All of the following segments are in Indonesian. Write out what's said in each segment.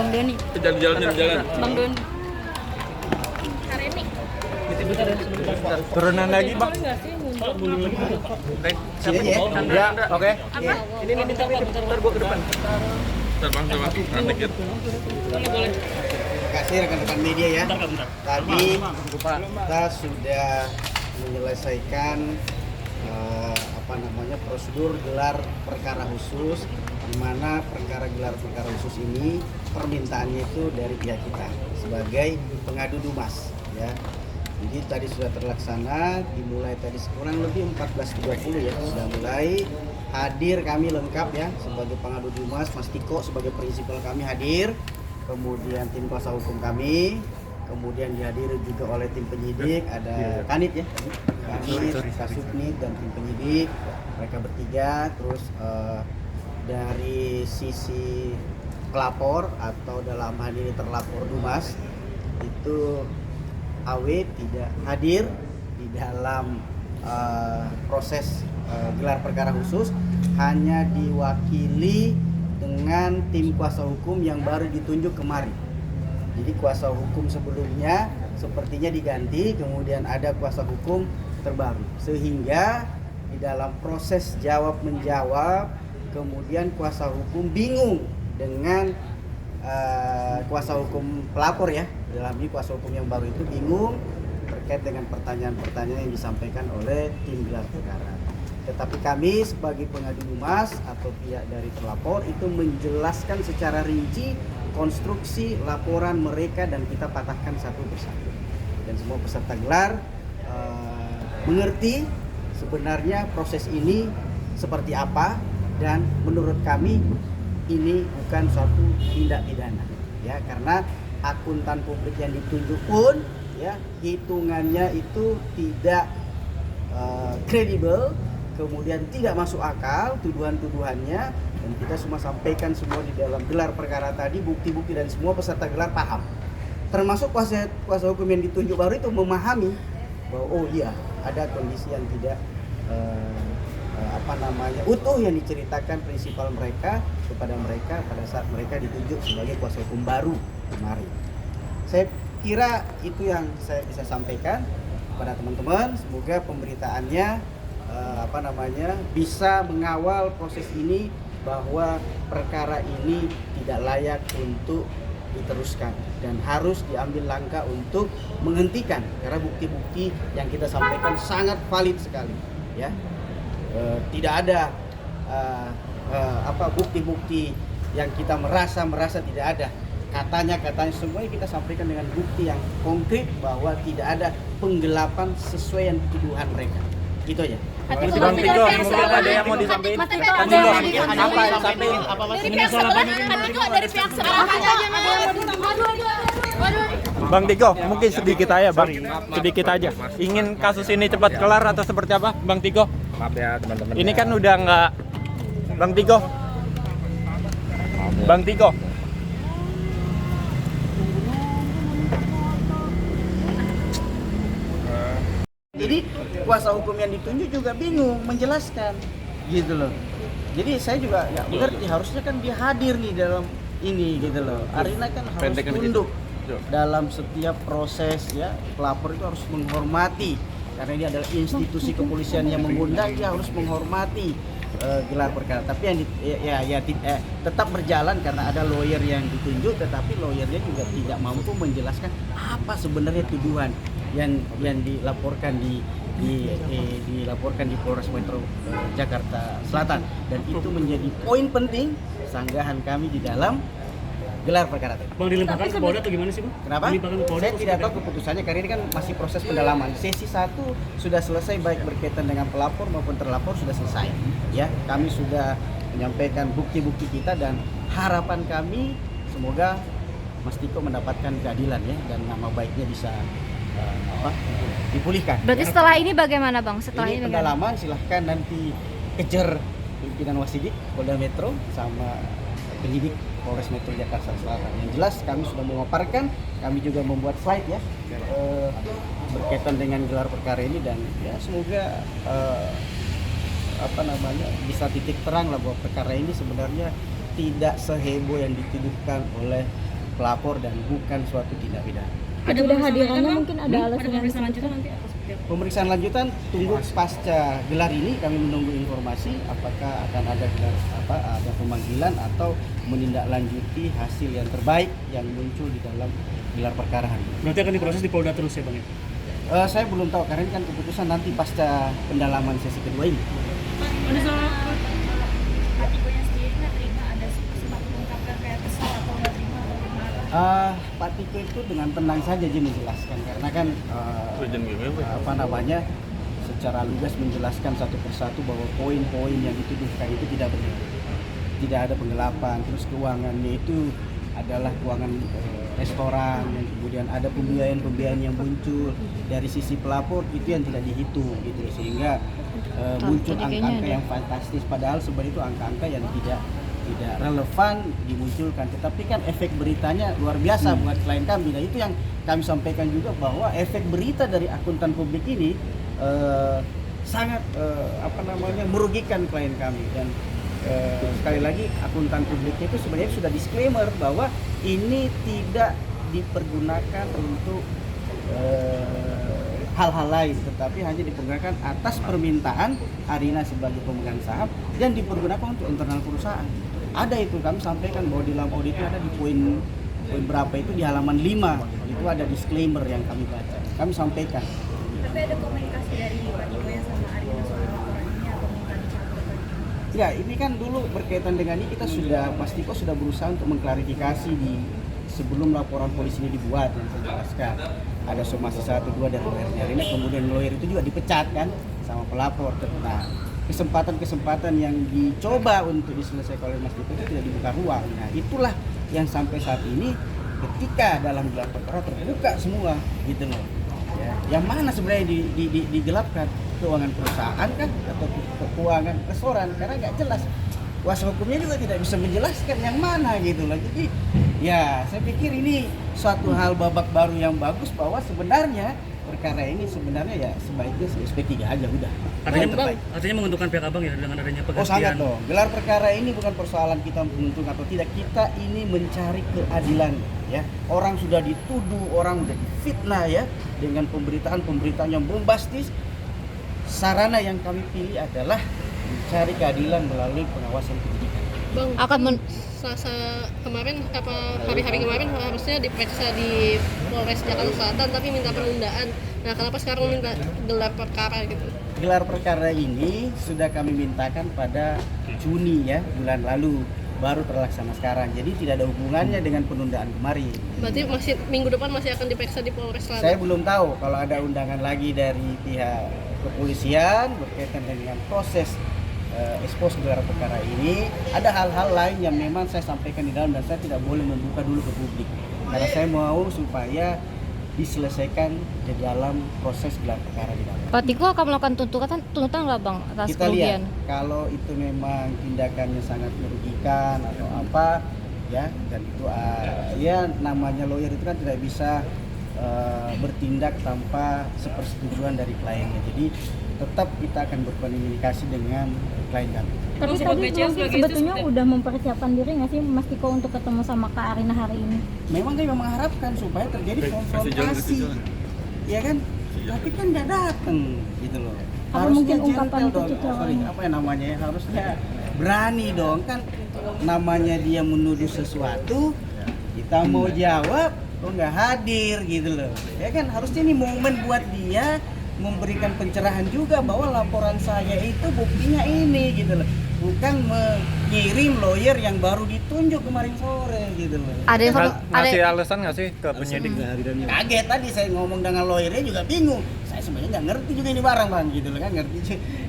Bang Doni. Jalan. Bang Doni. Turunan lagi, Bang. Sini aja ya. Ya, oke. Ini bentar gua ke depan. Bang. Nanti gitu. Terima kasih rekan-rekan media ya. Tadi kita sudah menyelesaikan prosedur gelar perkara khusus, di mana perkara gelar perkara khusus ini permintaannya itu dari pihak kita sebagai pengadu dumas ya. Jadi tadi sudah terlaksana, dimulai tadi kurang lebih 14.30 ya, sudah mulai hadir kami lengkap ya sebagai pengadu dumas. Mas Tiko sebagai prinsipal kami hadir, kemudian tim kuasa hukum kami, kemudian dihadiri juga oleh tim penyidik, ada Kanit ya, Kanit, Kasubnit dan tim penyidik, mereka bertiga. Terus dari sisi pelapor atau dalam hal ini terlapor dumas itu AW tidak hadir di dalam proses gelar perkara khusus, hanya diwakili dengan tim kuasa hukum yang baru ditunjuk kemarin. Jadi kuasa hukum sebelumnya sepertinya diganti, kemudian ada kuasa hukum terbaru, sehingga di dalam proses jawab menjawab kemudian kuasa hukum bingung dengan kuasa hukum pelapor ya. Dalam ini kuasa hukum yang baru itu bingung terkait dengan pertanyaan-pertanyaan yang disampaikan oleh tim gelar perkara. Tetapi kami sebagai pengadu dumas atau pihak dari terlapor itu menjelaskan secara rinci konstruksi laporan mereka dan kita patahkan satu persatu. Dan semua peserta gelar mengerti sebenarnya proses ini seperti apa, dan menurut kami ini bukan suatu tindak pidana ya, karena akuntan publik yang ditunjuk pun ya hitungannya itu tidak kredibel, kemudian tidak masuk akal tuduhan-tuduhannya, dan kita semua sampaikan semua di dalam gelar perkara tadi, bukti-bukti dan semua peserta gelar paham, termasuk kuasa hukum yang ditunjuk baru itu memahami bahwa oh iya ada kondisi yang tidak utuh yang diceritakan prinsipal mereka kepada mereka pada saat mereka ditunjuk sebagai kuasa hukum baru kemarin. Saya kira itu yang saya bisa sampaikan kepada teman-teman. Semoga pemberitaannya bisa mengawal proses ini, bahwa perkara ini tidak layak untuk diteruskan dan harus diambil langkah untuk menghentikan, karena bukti-bukti yang kita sampaikan sangat valid sekali ya. Tidak ada bukti-bukti yang kita merasa tidak ada. Katanya semuanya kita sampaikan dengan bukti yang konkret bahwa tidak ada penggelapan sesuai yang tuduhan mereka. Gitu aja. Bang Tiko, mungkin ada yang mau disampaikan? Bang Tiko, mungkin sedikit aja Bang, sedikit aja. Ingin kasus ini cepat kelar atau seperti apa, Bang Tiko? Maaf ya teman-teman. Ini kan udah nggak, Bang Tiko. Bang Tiko. Jadi kuasa hukum yang ditunjuk juga bingung menjelaskan, gitu loh. Jadi saya juga nggak mengerti, harusnya kan dia hadir nih dalam ini, gitu loh. Arina kan harus tunduk dalam setiap proses ya. Pelapor itu harus menghormati, karena ini adalah institusi kepolisian yang mengundang, dia harus menghormati gelar perkara. Tapi yang tetap berjalan karena ada lawyer yang ditunjuk, tetapi lawyernya juga tidak mampu menjelaskan apa sebenarnya tuduhan yang dilaporkan dilaporkan di Polres Metro Jakarta Selatan, dan itu menjadi poin penting sanggahan kami di dalam gelar perkara tadi. Bang, dilimpahkan ke Polda atau gimana sih, Bang? Kenapa? Saya tidak tahu keputusannya karena ini kan masih proses pendalaman. Sesi 1 sudah selesai, baik berkaitan dengan pelapor maupun terlapor sudah selesai. Ya, kami sudah menyampaikan bukti-bukti kita dan harapan kami semoga Mas Tiko mendapatkan keadilan ya, dan nama baiknya bisa dipulihkan. Berarti setelah ini bagaimana Bang? Setelah ini pendalaman silahkan nanti kejar pimpinan Wasidik Polda Metro sama penyidik Polres Metro Jakarta Selatan. Yang jelas kami sudah memaparkan, kami juga membuat slide ya berkaitan dengan gelar perkara ini, dan ya semoga bisa titik terang lah bahwa perkara ini sebenarnya tidak seheboh yang dituduhkan oleh pelapor dan bukan suatu tindak pidana. Ada hadirannya mungkin ada alasan pemeriksaan lanjutan nanti apa seperti apa? Pemeriksaan lanjutan tunggu pasca gelar ini, kami menunggu informasi apakah akan ada ada pemanggilan atau menindaklanjuti hasil yang terbaik yang muncul di dalam gelar perkara hari ini. Berarti akan diproses di Polda terus ya Bang ya? Saya belum tahu karena ini kan keputusan nanti pasca pendalaman sesi kedua ini. Ada soal Patikonya sendiri nggak terima ada sempat mengungkapkan kayak kesal atau nggak terima atau gimana? Pak Tiko itu dengan tenang saja dia menjelaskan karena kan secara lugas menjelaskan satu persatu bahwa poin-poin yang dituduhkan itu tidak benar, tidak ada penggelapan, terus keuangannya itu adalah keuangan restoran, yang kemudian ada pembiayaan yang muncul dari sisi pelapor itu yang tidak dihitung gitu, sehingga muncul angka-angka yang fantastis padahal sebenarnya itu angka-angka yang tidak relevan dimunculkan, tetapi kan efek beritanya luar biasa buat klien kami. Nah itu yang kami sampaikan juga bahwa efek berita dari akuntan publik ini sangat merugikan klien kami dan sekali lagi akuntan publiknya itu sebenarnya sudah disclaimer bahwa ini tidak dipergunakan untuk hal-hal lain, tetapi hanya dipergunakan atas permintaan Arina sebagai pemegang saham dan dipergunakan untuk internal perusahaan. Ada itu kami sampaikan bahwa di dalam audit itu ada di poin berapa itu di halaman 5 itu ada disclaimer yang kami baca, kami sampaikan. Tapi ada komunikasi dari Patiko yang sama Arina soal laporan ini atau minta dicabut? Ya, ini kan dulu berkaitan dengan ini kita Mas Tiko sudah berusaha untuk mengklarifikasi sebelum laporan polisi ini dibuat, yang saya jelaskan. Ada somasi 1-2 dari lawyernya Arina, kemudian lawyer itu juga dipecat kan sama pelapor. Nah, kesempatan-kesempatan yang dicoba untuk diselesaikan oleh Mas Tiko itu tidak dibuka ruang. Nah, itulah yang sampai saat ini ketika dalam gelar perkara terbuka semua gitu loh. Ya, yang mana sebenarnya digelapkan? Keuangan perusahaan kah atau keuangan restoran? Karena nggak jelas. Kuasa hukumnya juga tidak bisa menjelaskan yang mana gitu loh. Jadi ya saya pikir ini suatu hal babak baru yang bagus bahwa sebenarnya perkara ini sebenarnya ya sebaiknya SP3 aja udah. Artinya menguntungkan pihak Abang ya dengan adanya Oh sangat dong. Gelar perkara ini bukan persoalan kita menguntungkan atau tidak. Kita ini mencari keadilan ya. Orang sudah dituduh, orang sudah difitnah ya dengan pemberitaan yang bombastis. Sarana yang kami pilih adalah mencari keadilan melalui pengawasan penyidikan. Bang, Selasa kemarin hari-hari kemarin harusnya diperiksa di Polres Jakarta Selatan tapi minta penundaan. Nah, kenapa sekarang minta gelar perkara gitu? Gelar perkara ini sudah kami mintakan pada Juni ya, bulan lalu, baru terlaksana sekarang. Jadi tidak ada hubungannya dengan penundaan kemarin. Berarti masih minggu depan masih akan diperiksa di Polres Selatan. Saya belum tahu kalau ada undangan lagi dari pihak kepolisian berkaitan dengan proses ekspos gelar perkara ini. Ada hal-hal lain yang memang saya sampaikan di dalam dan saya tidak boleh membuka dulu ke publik karena saya mau supaya diselesaikan di dalam proses gelar perkara di dalam. Patiko akan melakukan tuntutan nggak Bang atas Kita lihat kerugian? kalau itu memang tindakannya sangat merugikan atau apa ya, dan itu ya namanya lawyer itu kan tidak bisa bertindak tanpa sepersetujuan dari kliennya. Jadi tetap kita akan berkomunikasi dengan klien kami. Tapi tadi sebetulnya udah mempersiapkan diri nggak sih Mas Tiko untuk ketemu sama Kak Arina hari ini? Memang kami mengharapkan supaya terjadi konfrontasi, ya kan? Tapi kan nggak datang gitu loh. Apa mungkin ungkapan harusnya berani dong kan. Namanya dia menuduh sesuatu, kita mau jawab, kok nggak hadir gitu loh. Ya kan harusnya ini momen buat dia memberikan pencerahan juga bahwa laporan saya itu buktinya ini gitu loh. Bukan mengirim lawyer yang baru ditunjuk kemarin sore gitu loh. Ngasih alasan nggak sih ke penyidik? Kaget tadi saya ngomong dengan lawyernya juga bingung. Saya sebenarnya nggak ngerti juga ini barang Bang gitu loh kan, ngerti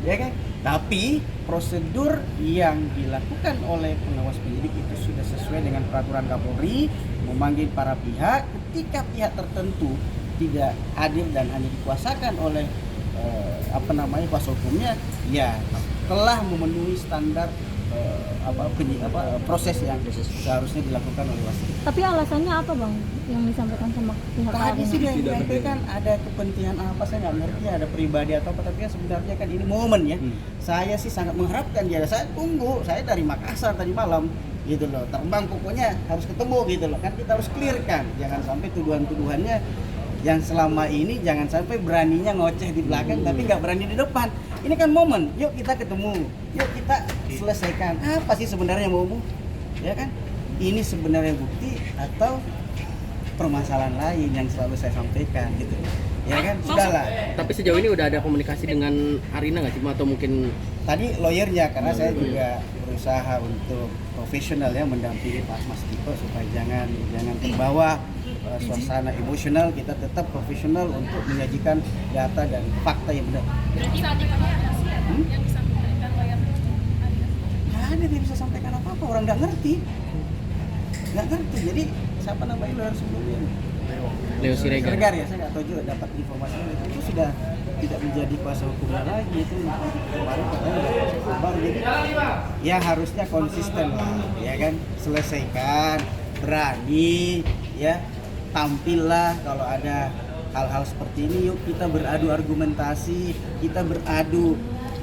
ya kan. Tapi prosedur yang dilakukan oleh pengawas penyidik itu sudah sesuai dengan peraturan Kapolri, memanggil para pihak ketika pihak tertentu tidak hadir dan hanya dikuasakan oleh kuasa hukumnya, ya telah memenuhi standar proses yang seharusnya dilakukan oleh wasit. Tapi alasannya apa Bang yang disampaikan sama pihak Tadi Arina? sih dia menyampaikan ada kepentingan apa, saya nggak ngerti, ada pribadi atau apa, tapi kan sebenarnya kan ini momen ya. Saya sih sangat mengharapkan dia, saya tunggu, saya dari Makassar tadi malam gitu loh. Terbang pokoknya harus ketemu gitu loh. Kan kita harus clearkan, jangan sampai tuduhan-tuduhannya yang selama ini jangan sampai beraninya ngoceh di belakang tapi nggak berani di depan. Ini kan momen, yuk kita ketemu, yuk kita selesaikan. Apa sih sebenarnya maumu? Ya kan? Ini sebenarnya bukti atau permasalahan lain yang selalu saya sampaikan gitu. Ya kan? Sudahlah. Tapi sejauh ini udah ada komunikasi dengan Arina nggak sih, atau mungkin Tadi lawyernya, karena saya juga berusaha untuk profesional ya mendampingi Pak Mas Tiko supaya jangan terbawa suasana emosional. Kita tetap profesional untuk menyajikan data dan fakta yang benar. Berarti saat ini ada sih yang disampaikan lawyer Arina? Nggak ada dia bisa sampaikan apa-apa, orang nggak ngerti. Jadi siapa namanya lawyer sebelumnya? Leo Siregar? Siregar ya, saya nggak tahu juga dapat informasinya. Itu sudah tidak menjadi kuasa hukumnya lagi, itu kemarin katanya udah kuasa hukum baru. Jadi ya harusnya konsisten lah, ya kan, selesaikan, berani, ya tampillah kalau ada hal-hal seperti ini. Yuk kita beradu argumentasi, kita beradu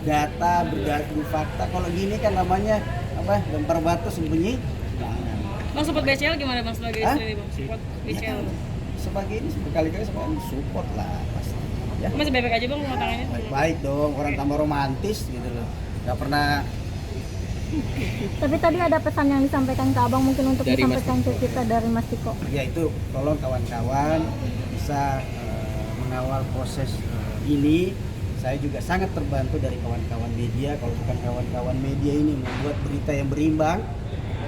data, beradu fakta. Kalau gini kan namanya apa? Lempar batu sembunyi. Bang, support BCL gimana Bang sebagai Hah? istri Bang? Support BCL. Sebagai ini berkali-kali sebagai support lah pasti. Ya. Masih bebek aja Bang rumah tangannya? Baik dong, orang tambah romantis gitu loh. Gak pernah. Tapi tadi ada pesan yang disampaikan ke Abang mungkin untuk Dari Mas disampaikan ke kita dari Mas Tiko. Ya itu tolong kawan-kawan bisa mengawal proses ini. Saya juga sangat terbantu dari kawan-kawan media. Kalau bukan kawan-kawan media ini membuat berita yang berimbang,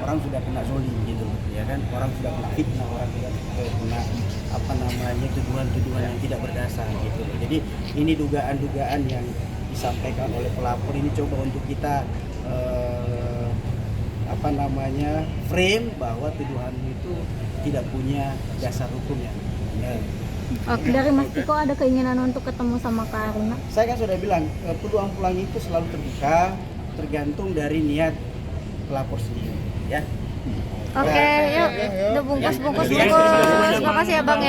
orang sudah kena zolim gitu, ya kan? Orang sudah kena fitnah, orang sudah kena apa namanya tuduhan-tuduhan yang tidak berdasar gitu. Jadi ini dugaan-dugaan yang disampaikan oleh pelapor ini coba untuk kita apa namanya frame bahwa tuduhan itu tidak punya dasar hukumnya. Ya. Oke, dari Mas Tiko ada keinginan untuk ketemu sama Kak Arina? Saya kan sudah bilang peluang pulang itu selalu terbuka, tergantung dari niat pelapor sendiri, ya. Oke, yuk, udah bungkus. Makasih ya Bang ya.